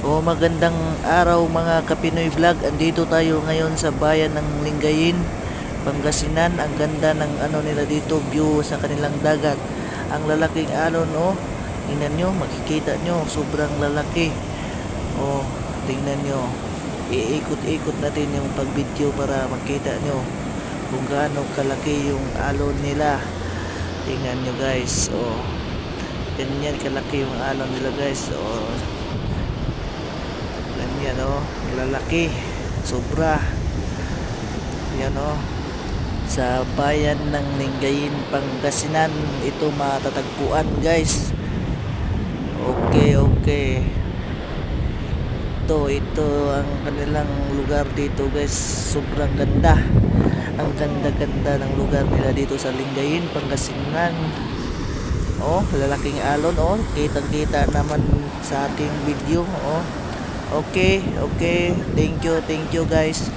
O magandang araw mga Kapinoy Vlog. Andito tayo ngayon sa bayan ng Lingayen, Pangasinan. Ang ganda ng ano nila dito, view sa kanilang dagat. Ang lalaking alon, oh. Tingnan nyo, makikita nyo, sobrang lalaki. Oh, tingnan nyo. Iikot-ikot natin yung pag-video para makita nyo kung gaano kalaki yung alon nila. Tingnan nyo guys, oh. Ganyan kalaki yung alon nila guys, oh. Yan o, lalaki, sobra. Yan o, sa bayan ng Lingayen, Pangasinan ito matatagpuan guys. Okay. Ito ang kanilang lugar dito guys. Sobrang ganda. Ang ganda-ganda ng lugar nila dito sa Lingayen, Pangasinan. Oh, lalaking alon, oh. Kitang-kita naman sa ating video, oh. Okay. Thank you guys.